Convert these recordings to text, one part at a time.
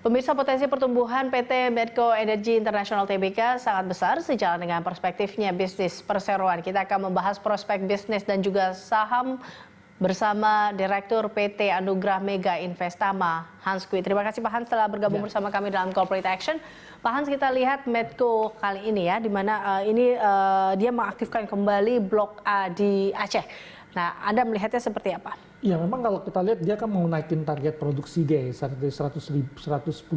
Pemirsa, potensi pertumbuhan PT Medco Energy International Tbk sangat besar sejalan dengan perspektifnya bisnis perseroan. Kita akan membahas prospek bisnis dan juga saham bersama Direktur PT Anugrah Mega Investama, Hans Kuit. Terima kasih Pak Hans telah bergabung bersama kami dalam Corporate Action. Pak Hans, kita lihat Medco kali ini ya, di mana dia mengaktifkan kembali Blok A di Aceh. Nah, Anda melihatnya seperti apa? Ya, memang kalau kita lihat dia kan mau naikin target produksi dia dari 110.000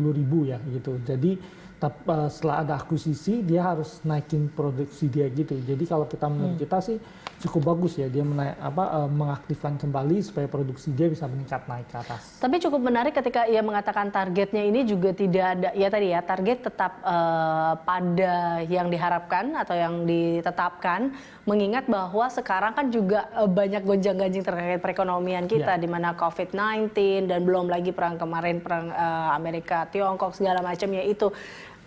ya gitu. Jadi setelah ada akuisisi dia harus naikin produksi dia gitu. Jadi kalau kita menurut kita sih cukup bagus ya dia mengaktifkan kembali supaya produksi dia bisa meningkat naik ke atas. Tapi cukup menarik ketika ia mengatakan targetnya ini juga tidak ada ya tadi ya, target tetap pada yang diharapkan atau yang ditetapkan, mengingat bahwa sekarang kan juga banyak gonjang-ganjing terkait perekonomian kita di mana COVID-19 dan belum lagi perang kemarin, perang Amerika Tiongkok segala macamnya itu.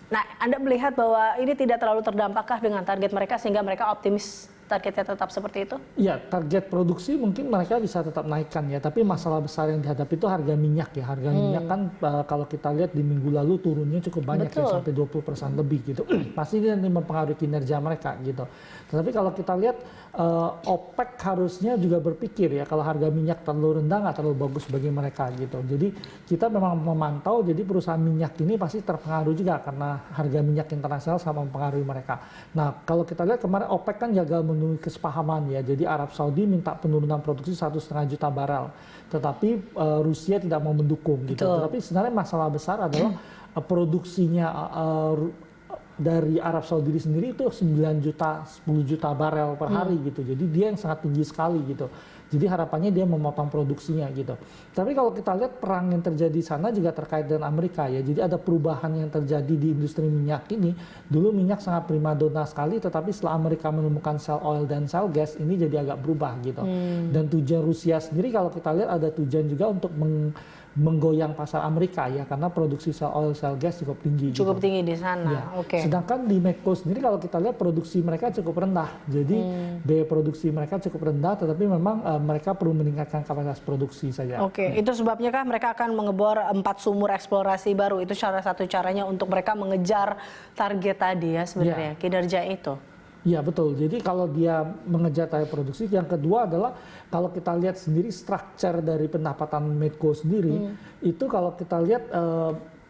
Nah, Anda melihat bahwa ini tidak terlalu terdampakkah dengan target mereka sehingga mereka optimis targetnya tetap seperti itu? Iya, target produksi mungkin mereka bisa tetap naikkan ya, tapi masalah besar yang dihadapi itu harga minyak ya. Harga minyak kan kalau kita lihat di minggu lalu turunnya cukup banyak ya, sampai 20% lebih gitu. Pasti ini nanti mempengaruhi kinerja mereka gitu. Tetapi kalau kita lihat OPEC harusnya juga berpikir ya, kalau harga minyak terlalu rendah nggak terlalu bagus bagi mereka gitu. Jadi kita memang memantau, jadi perusahaan minyak ini pasti terpengaruh juga karena harga minyak internasional sama mempengaruhi mereka. Nah, kalau kita lihat kemarin OPEC kan gagal memenuhi kesepahaman ya. Jadi Arab Saudi minta penurunan produksi 1,5 juta barel, tetapi Rusia tidak mau mendukung gitu. Tetapi sebenarnya masalah besar adalah produksinya dari Arab Saudi sendiri itu 9 juta, 10 juta barel per hari gitu. Jadi dia yang sangat tinggi sekali gitu. Jadi harapannya dia memotong produksinya gitu. Tapi kalau kita lihat perang yang terjadi di sana juga terkait dengan Amerika ya. Jadi ada perubahan yang terjadi di industri minyak ini. Dulu minyak sangat primadona sekali, tetapi setelah Amerika menemukan shale oil dan shale gas ini jadi agak berubah gitu. Dan tujuan Rusia sendiri kalau kita lihat ada tujuan juga untuk menggoyang pasar Amerika ya, karena produksi shale oil, shale gas cukup tinggi. Cukup tinggi di sana. Ya. Oke. Sedangkan di Medco sendiri kalau kita lihat produksi mereka cukup rendah. Jadi biaya produksi mereka cukup rendah, tetapi memang mereka perlu meningkatkan kapasitas produksi saja. Oke, itu sebabnya kah mereka akan mengebor 4 sumur eksplorasi baru. Itu salah satu caranya untuk mereka mengejar target tadi ya sebenarnya, kinerja itu. Iya betul, jadi kalau dia mengejar target produksi, yang kedua adalah kalau kita lihat sendiri structure dari pendapatan Medco sendiri, itu kalau kita lihat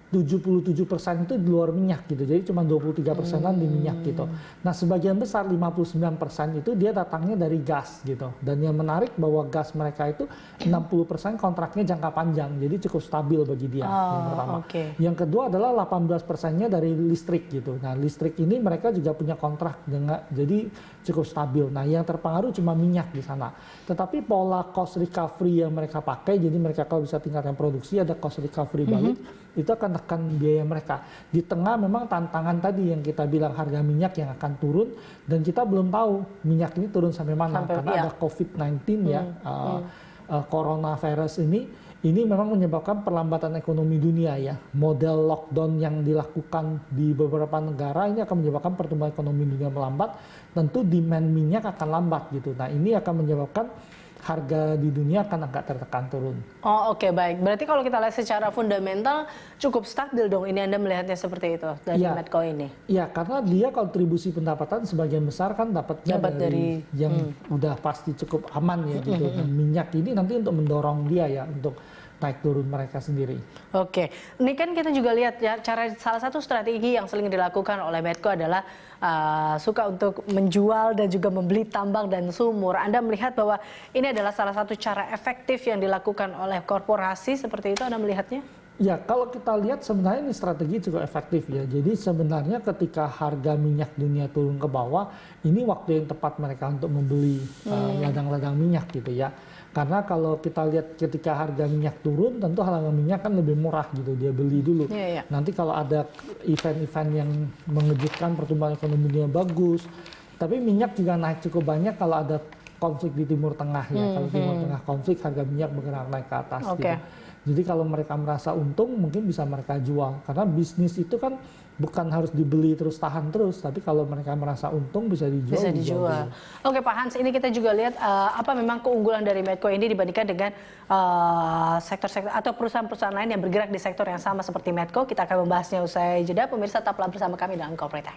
77% itu di luar minyak gitu, jadi cuma 23%-an di minyak gitu. Nah sebagian besar 59% itu dia datangnya dari gas gitu. Dan yang menarik bahwa gas mereka itu 60% kontraknya jangka panjang, jadi cukup stabil bagi dia. Yang pertama. Yang kedua adalah 18%-nya dari listrik gitu. Nah listrik ini mereka juga punya kontrak dengan, jadi cukup stabil. Nah yang terpengaruh cuma minyak di sana. Tetapi pola cost recovery yang mereka pakai, jadi mereka kalau bisa tingkatkan produksi ada cost recovery balik, itu akan tekan biaya mereka. Di tengah memang tantangan tadi yang kita bilang harga minyak yang akan turun, dan kita belum tahu minyak ini turun sampai mana karena ada COVID-19 ya, coronavirus ini memang menyebabkan perlambatan ekonomi dunia ya. Model lockdown yang dilakukan di beberapa negara ini akan menyebabkan pertumbuhan ekonomi dunia melambat, tentu demand minyak akan lambat gitu. Nah ini akan menyebabkan harga di dunia akan agak tertekan turun. Oh oke, baik. Berarti kalau kita lihat secara fundamental cukup stabil dong ini, Anda melihatnya seperti itu dari Medco ini? Iya, karena dia kontribusi pendapatan sebagian besar kan dapatnya dari yang udah pasti cukup aman ya gitu. Dan minyak ini nanti untuk mendorong dia ya untuk naik turun mereka sendiri. Oke, ini kan kita juga lihat ya, salah satu strategi yang sering dilakukan oleh Medco adalah suka untuk menjual dan juga membeli tambang dan sumur. Anda melihat bahwa ini adalah salah satu cara efektif yang dilakukan oleh korporasi seperti itu, Anda melihatnya? Ya, kalau kita lihat sebenarnya ini strategi cukup efektif ya. Jadi sebenarnya ketika harga minyak dunia turun ke bawah, ini waktu yang tepat mereka untuk membeli ladang-ladang minyak gitu ya. Karena kalau kita lihat ketika harga minyak turun, tentu harga minyak kan lebih murah gitu, dia beli dulu. Nanti kalau ada event-event yang mengejutkan pertumbuhan ekonomi dunia bagus, tapi minyak juga naik cukup banyak kalau ada konflik di Timur Tengah ya. Kalau Timur Tengah konflik, harga minyak bergerak naik ke atas gitu. Jadi kalau mereka merasa untung mungkin bisa mereka jual. Karena bisnis itu kan bukan harus dibeli terus tahan terus, tapi kalau mereka merasa untung bisa dijual. Bisa dijual. Oke Pak Hans, ini kita juga lihat apa memang keunggulan dari Medco ini dibandingkan dengan sektor-sektor atau perusahaan-perusahaan lain yang bergerak di sektor yang sama seperti Medco. Kita akan membahasnya usai jeda. Pemirsa tetaplah bersama kami dalam Corporate Talk.